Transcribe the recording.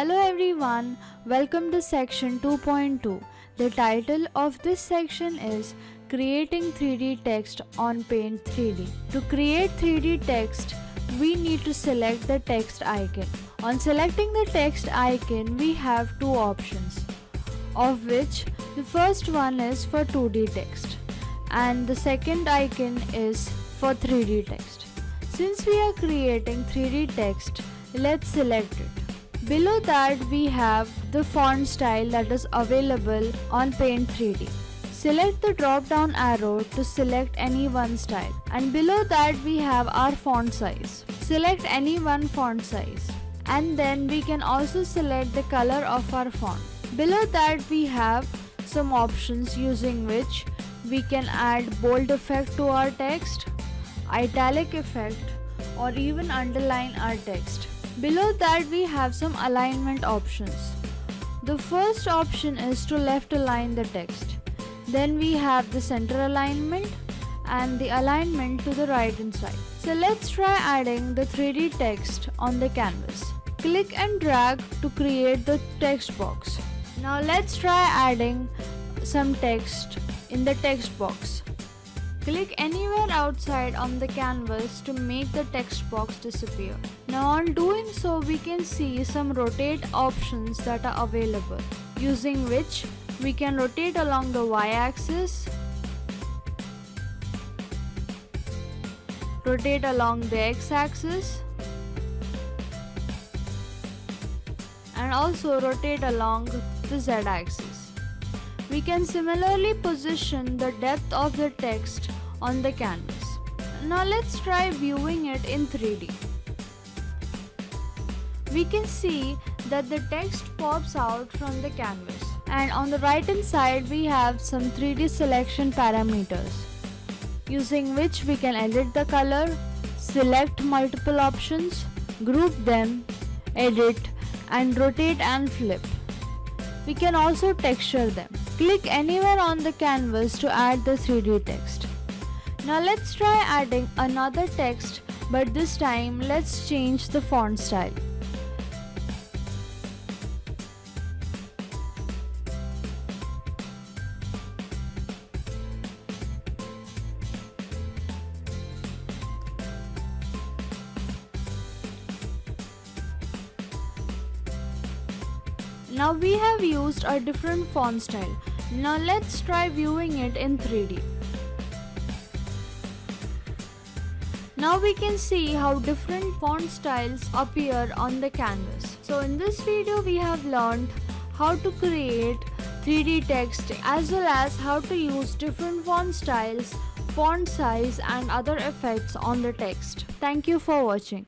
Hello everyone, welcome to section 2.2. The title of this section is Creating 3D Text on Paint 3D. To create 3D text, we need to select the text icon. On selecting the text icon, we have two options, of which the first one is for 2D text and the second icon is for 3D text. Since we are creating 3D text, let's select it. Below that we have the font style that is available on Paint 3D. Select the drop down arrow to select any one style, and below that we have our font size. Select any one font size, and then we can also select the color of our font. Below that we have some options using which we can add bold effect to our text, italic effect, or even underline our text. Below that we have some alignment options. The first option is to left align the text. Then we have the center alignment and the alignment to the right hand side. So let's try adding the 3D text on the canvas. Click and drag to create the text box. Now let's try adding some text in the text box. Click anywhere outside on the canvas to make the text box disappear. Now on doing so, we can see some rotate options that are available, using which we can rotate along the y-axis, rotate along the x-axis, and also rotate along the z-axis. We can similarly position the depth of the text on the canvas. Now let's try viewing it in 3D. We can see that the text pops out from the canvas, and on the right hand side we have some 3D selection parameters, using which we can edit the color, select multiple options, group them, edit, and rotate and flip. We can also texture them. Click anywhere on the canvas to add the 3D text. Now let's try adding another text, but this time let's change the font style. Now we have used a different font style. Now let's try viewing it in 3D. Now we can see how different font styles appear on the canvas. So in this video we have learned how to create 3D text as well as how to use different font styles, font size and other effects on the text. Thank you for watching.